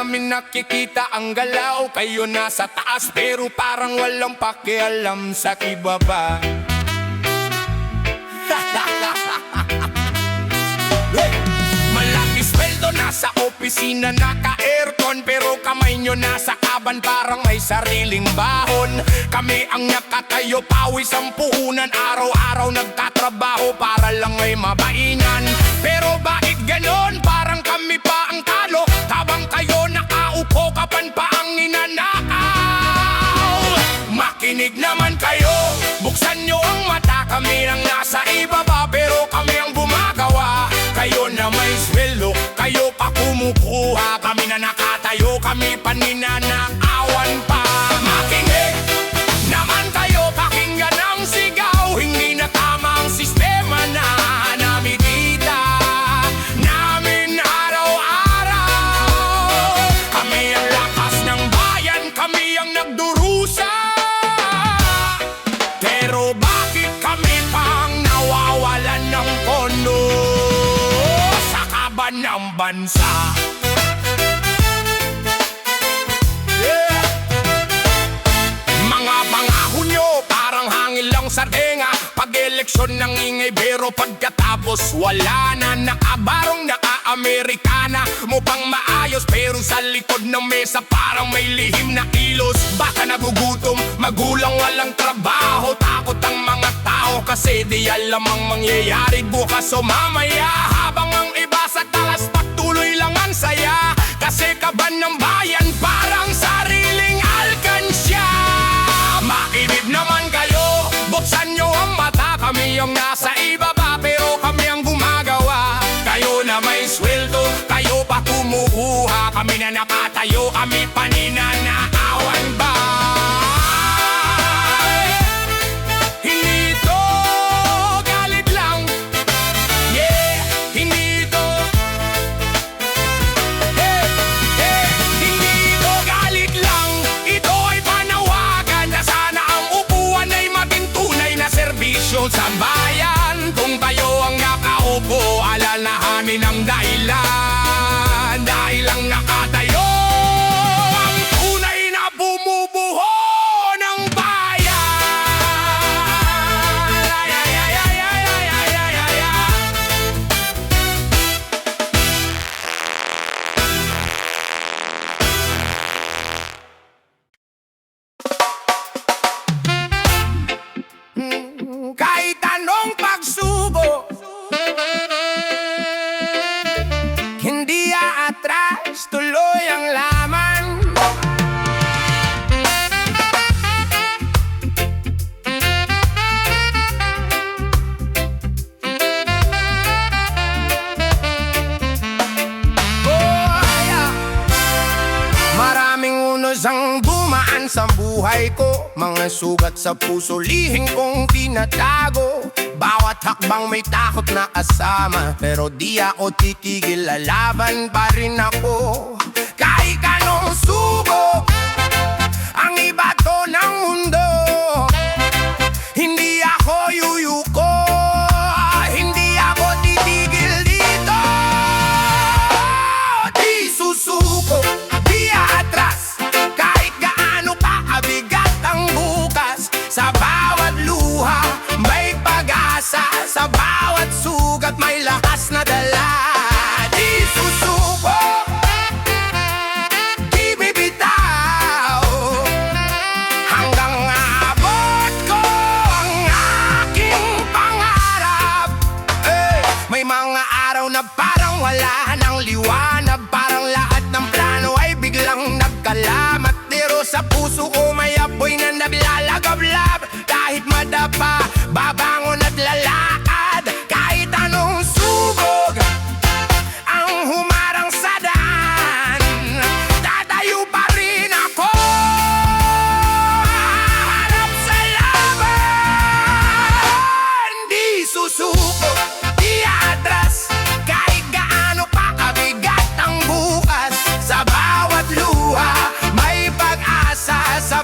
namin nakikita ang galaw. Kayo nasa taas pero parang walang pakialam sa ibaba. Malaki sweldo, nasa opisina, naka-aircon, pero kamay nyo nasa kaban parang may sariling bahon. Kami ang nakatayo, pawis ang puhunan, araw-araw nagtatrabaho para lang may mabainan. Pero bakit ganon? Parang kami pa ang talo, habang kayo nakaupo, kapan pa ang ninanakaw. Makinig naman kayo, buksan nyo ang mata. Kami ang nasa ibaba pero kami ang gumagawa. Kayo na may sweldo, kayo pa kumukuha. Kami na nakatayo, kami pa ninanakawan pa. Makinig naman kayo, pakinggan ang sigaw. Hindi na tama ang sistema na namimita namin araw-araw. Kami ang lakas ng bayan, kami ang nagdurusa. Pero bakit kami pang nawawalan ng pondo sa kaban ng bansa? Mga pangako nyo parang hangin lang sa tenga. Pag-eleksyon ng ingay pero pagkatapos wala na. Nakabarong naka-Amerikana mo pang maayos, pero sa likod ng mesa parang may lihim na kilos. Baka nagugutom, magulang walang trabaho. Takot ang mga tao kasi di alam ang mangyayari bukas o mamaya. Habang ang iba sa talas pagtuloy lang ang saya, kasi kaban ng bayan parang sariling alkansya. Makinig naman kayo, buksan nyo ang mata. Kami yung nasa ibaba pero kami ang gumagawa. Kayo na may sweldo, kayo pa kumukuha. Kami na nakatayo, kami pa ninanakawan ba? Hindi ito galit lang, yeah, hindi ito hindi ito galit lang. Ito ay panawagan na sana ang upuan ay maging tunay na serbisyo sa bayan. Kung kayo ang nakaupo, alalahanin ang dahilan. Dahil ang nakatayo ang tunay na bumubuho ng bayan. Ay, ay, ay, ay, ay, ay, ay, ay, ay, ay. Kahit anong pagsubok, hindi aatras, tuloy ang laman. Maraming unos ang dumaan sa buhay ko, mga sugat sa puso, lihing kong tinatago. Bawat hakbang may takot na kasama, pero di ako titigil, lalaban pa rin ako. Kahit anong subok, ang iba to ng mundo, hindi ako yuyuko, hindi ako titigil dito. Di susuko, di atras, kahit gaano pa kabigat ang bukas. Sa bawat luha may pag-asa, sa bawat sugat may lakas na dala. Di susuko, di bibitaw, hanggang abot ko ang aking pangarap. May mga araw na parang wala ng liwanag, parang lahat ng plano ay biglang nagkalamat. Pero sa puso ko may apoy na naglalagablab. Kahit madapa, babangon at lalakad. Kahit anong subog ang humarang sa daan, tatayo pa rin ako, harap sa laban. Di susuko, di atras, kahit gaano pa kabigat ang bukas. Sa bawat luha may pag-asa, sa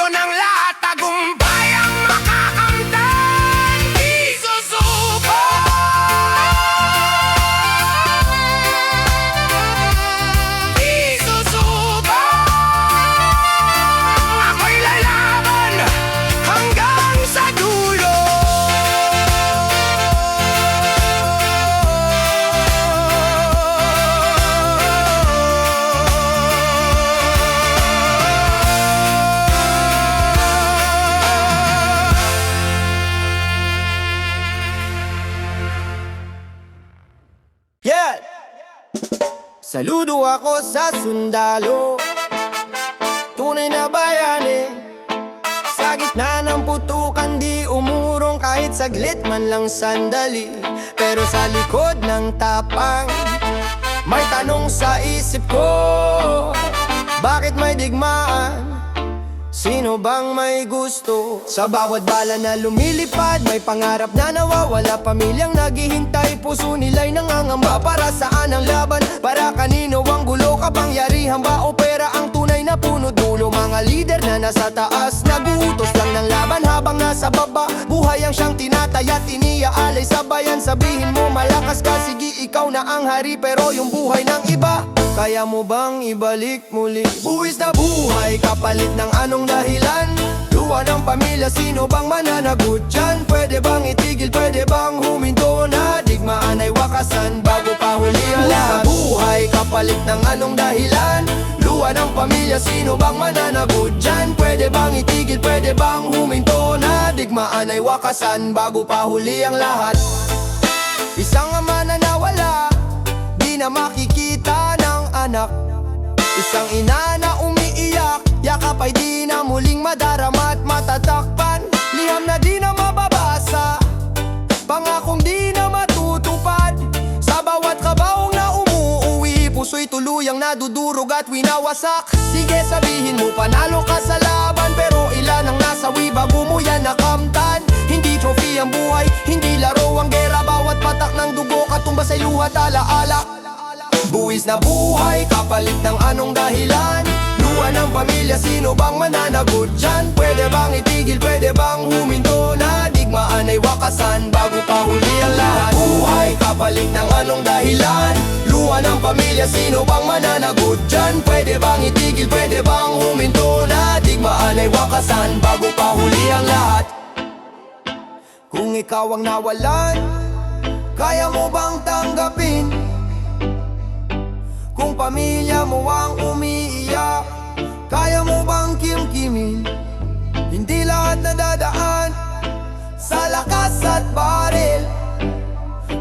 dulo ng lahat, tagumpay ang makakamtan. Di susuko. Di susuko. Ako'y lalaban hanggang sa dulo. Yeah! Saludo ako sa sundalo, tunay na bayani. Sa gitna ng putukan di umurong kahit saglit man lang sandali. Pero sa likod ng tapang may tanong sa isip ko, bakit may digmaan? Sino bang may gusto? Sa bawat bala na lumilipad, may pangarap na nawawala. Pamilyang naghihintay, puso nila'y nangangamba. Para saan ang laban? Para kanino ang gulo? Kapangyarihan ba o pera ang tunay na punot dulo? Mga lider na nasa taas, naguutos lang ng laban habang nasa baba. Buhay ang siyang tinataya at iniaalay sa bayan. Sabihin mo malakas ka, sige ikaw na ang hari. Pero yung buhay ng iba, kaya mo bang ibalik muli? Buwis na buhay, kapalit ng anong dahilan? Luwa ng pamilya, sino bang mananagot dyan? Pwede bang itigil, pwede bang huminto na? Digmaan ay wakasan bago pa huli ang lahat. Buhay, kapalit ng anong dahilan? Luwa ng pamilya, sino bang mananagot dyan? Pwede bang itigil, pwede bang huminto na? Digmaan ay wakasan bago pa huli ang lahat. Isang ama na nawala, di na makikita ng anak. Isang ina na umiiyak, yakap ay di na muling madarama at matatakpan. Liham na di na mababasa, pangakong di na matutupad. Sa bawat kabaong na umuuwi, puso'y tuluyang nadudurog at winawasak. Sige sabihin mo panalo ka sa laban, pero ilan ang nasawi bago mo yan nakamtan? Hindi trophy ang buhay, hindi laro ang gera. Bawat patak ng dugo katumbas ay luha at alaala. Buwis na buhay, kapalit ng anong dahilan? Luha ng pamilya, sino bang mananagot dyan? Pwede bang itigil, pwede bang huminto na? Digmaan ay wakasan bago pa huli ang lahat. Buhay, kapalit ng anong dahilan? Luha ng pamilya, sino bang mananagot dyan? Pwede bang itigil, pwede bang huminto na? Digmaan ay wakasan bago pa huli ang lahat. Kung ikaw ang nawalan, kaya mo bang tanggapin? Kung pamilya mo ang umiiyak, kaya mo bang kimkimin? Hindi lahat nadadaan sa lakas at baril.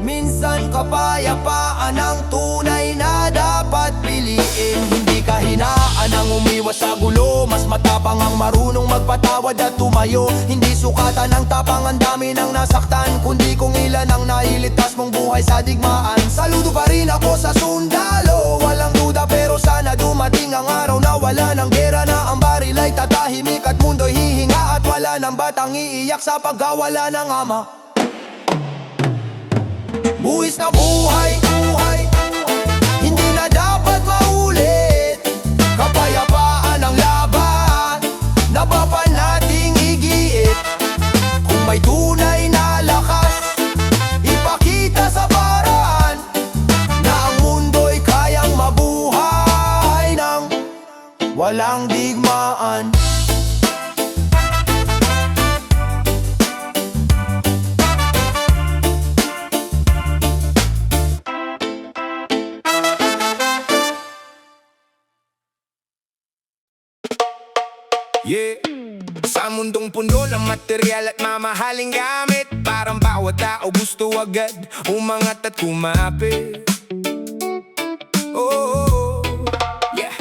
Minsan kapayapaan ang tunay na dapat piliin. Hindi kahinaan ang umiwas sa gulo, mas matapang ang marunong magpatawad at tumayo. Hindi sukatan ang tapang, ang dami nang nasaktan, kundi kung ilan ang nailitas mong buhay sa digmaan. Saludo pa rin ako sa sundalo, walang duda, pero sana dumating ang araw na wala ng gera, na ang baril ay tatahimik at mundo'y hihinga, at wala ng batang iiyak sa pagkawala ng ama. Buwis na buhay, hindi na dapat maulit. Kapayapaan ang laban, napapanating igiit. Kung may tunay na lakas, ipakita sa paraan na ang mundo'y kayang mabuhay ng walang digmaan. Yeah. Sa mundong puno ng material at mamahaling gamit, parang bawat tao gusto agad umangat at kumapit. Oh, yeah.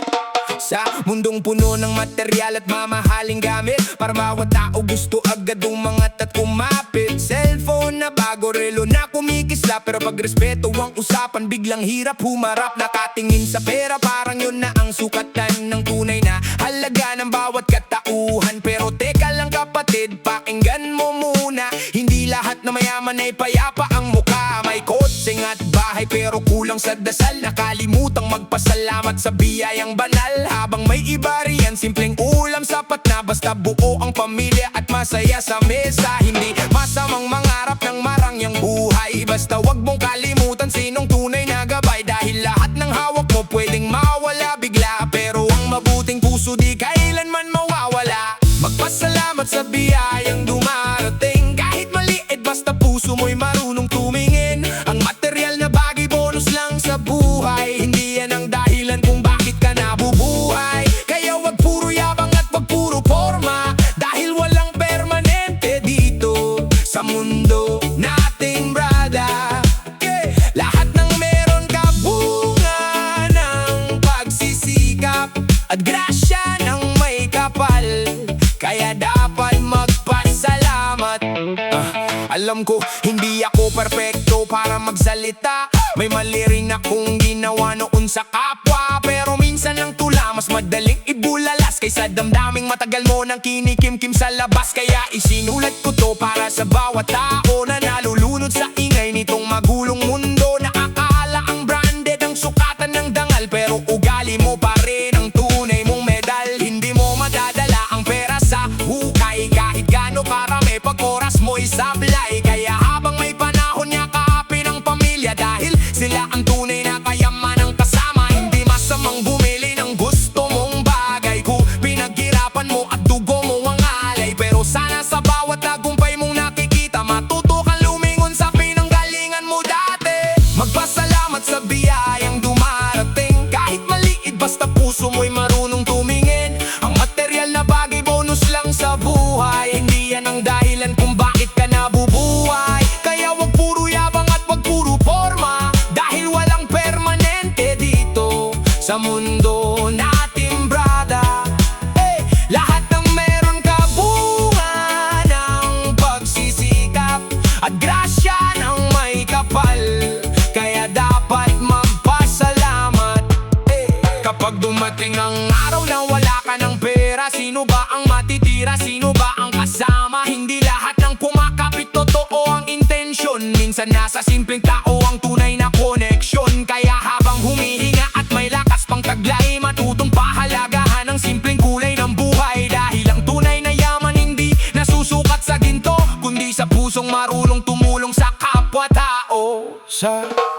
Sa mundong puno ng material at mamahaling gamit, parang bawat tao gusto agad umangat at kumapit. Cellphone na bago, relo na kumikisla, pero pag respeto ang usapan, biglang hirap humarap. Nakatingin sa pera, parang yun na ang sukatan ng tunay na halaga ng bawat katauhan. Pero teka lang kapatid, pakinggan mo muna, hindi lahat na mayaman ay payapa ang mukha. May kotseng at bahay pero kulang sa dasal, nakalimutang magpasalamat sa biyayang banal. Habang may iba riyan, simpleng ulam sapat na basta buo ang pamilya at masaya sa mesa. Hindi masamang mangarap ng marangyang buhay, basta wag mong kalimutan sinong tunay na gabay. Dahil lahat ng hawak mo pwedeng mawala bigla, pero ang mabuting puso di kailanman mawawala. Magpasalamat sa biyayang dumarating, kahit maliit basta puso mo'y marunong tumingin. Ang material na bagay bonus lang sa buhay, hindi yan ang dahilan kung bakit ka nabubuhay. Kaya wag puro yabang at wag puro forma, dahil walang permanente dito sa mundo nating brada. Lahat ng meron ka bunga ng pagsisikap at grasya ng may kapal, kaya dapat magpasalamat. Alam ko hindi ako perpekto para magsalita, may mali rin akong ginawa noon sa kapwa, pero minsan lang tula mas madaling ibulalas kaysa damdaming matagal mo nang kinikimkim sa labas. Kaya isinulat ko to para sa bawat tao na nalulunod sa ingay nitong magulong mundo. Nakakala ang branded ang sukatan ng dangal, pero ugali mo pa rin ang tunay mong medal. Hindi mo madadala ang pera sa hukay, kahit gaano karami pag oras mo'y sablay. Kaya habang may panahon niya kaapin ang pamilya, dahil sila ang tunay na kayaman ng kasama. Hindi masamang bumili ng gusto mong bagay kung pinaghirapan mo at dugo mo ang alay, pero sana sa bawat tagumpay mong nakikita matuto kang lumingon sa pinanggalingan mo dati. Magpasalamat sa biyayang dumarating, kahit maliit basta puso mo'y marunong tumingin. Ang material na bagay bonus lang sa buhay, hindi yan ang dahilan kung bakit ka nabubuhay. Kaya wag puro yabang at wag puro forma, dahil walang permanente dito sa mundo natin brada. Lahat ng meron ka bunga ng pagsisikap at grasya ng may kapal, kaya dapat magpasalamat. Kapag dumating ang araw na wala ka ng pera, sino ba ang matitira? Sino ba ang kasama? Hindi lahat ng kumakapit totoo ang intensyon, minsan nasa simpleng tao ang tunay na koneksyon. Kaya habang humihinga at may lakas pang taglay, matutong pahalagahan ang simpleng kulay ng buhay. Dahil ang tunay na yaman hindi nasusukat sa ginto, kundi sa pusong marunong tumulong sa kapwa-tao.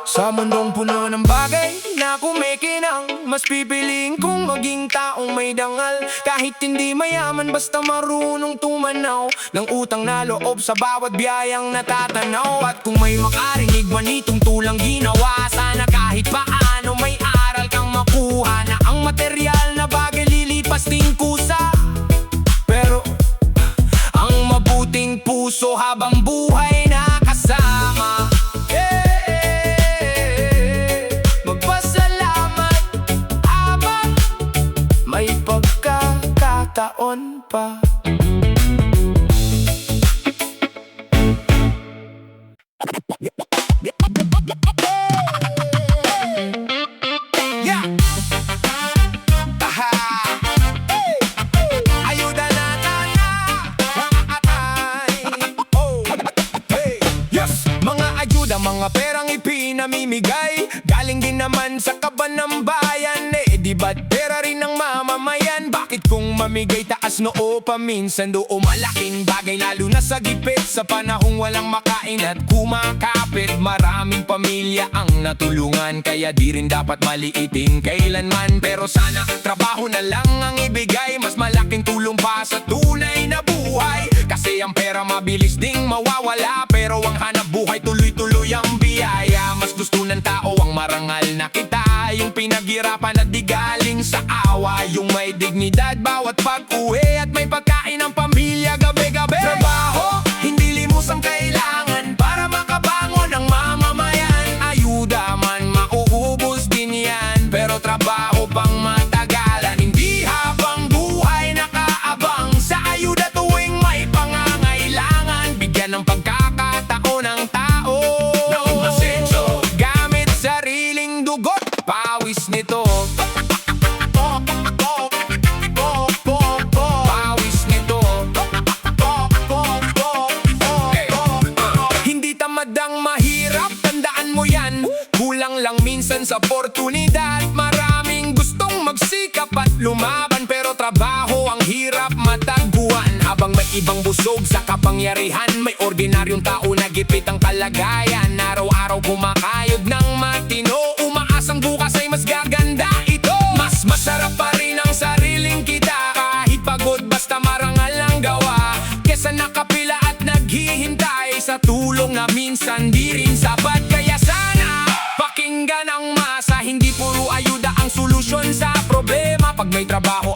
Sa mundong puno ng bagay na kumikinang, mas pipiliin kong maging taong may dangal. Kahit hindi mayaman basta marunong tumanaw ng utang na loob sa bawat biyayang natatanaw. At kung may makarinig man itong tulang ginawa, sana kahit paano may aral kang makuha, na ang material na bagay lilipas din kusa, pero ang mabuting puso habang buhay nakasama. Magpasalamat habang may pagkakataon pa. Yeah. Aha. Hey. Ayuda na oh. Hey. Yes. Mga ayuda, mga perang ipinamimigay, galing din naman sa kaban ng bayan. Di ba't pera rin ng mamamayan? Bakit kung mamigay taas noo paminsan doon malaking bagay, lalo na sa gipit sa panahong walang makain at kumakapit. Maraming pamilya ang natulungan, kaya di rin dapat maliitin kailanman. Pero sana trabaho na lang ang ibigay, mas malaking tulong pa sa tunay na buhay. Kasi ang pera mabilis ding mawawala, pero ang hanap buhay tuloy-tuloy ang biyaya. Mas gusto ng tao ang marangal na kita, yung pinaghirapan at di galing sa awa, yung may dignidad bawat pag-uwi at may pagkain ng pamilya gabi-gabi. Trabaho, hindi limusang kailangan para makabangon ang mamamayan. Ayuda man mauubos din yan, pero trabaho pang matagalan. Hindi habang buhay nakaabang sa ayuda tuwing may pangangailangan. Bigyan ng pagkakataon ng tao ng masenso, gamit sariling dugot, pawis nito. Pawis nito. Hindi tamadang mahirap, tandaan mo yan. Kulang lang minsan sa oportunidad. Maraming gustong magsikap at lumaban, pero trabaho ang hirap matagal. may ibang busog sa kapangyarihan. May ordinaryong tao na gipit ang kalagayan. Araw-araw kumakayod ng matino, umaasang bukas ay mas gaganda ito. Mas masarap pa rin ang sariling kita, kahit pagod basta marangal ang gawa, kesa nakapila at naghihintay sa tulong na minsan di rin sapat. Kaya sana pakinggan ang masa, hindi puro ayuda ang solusyon sa problema. Pag may trabaho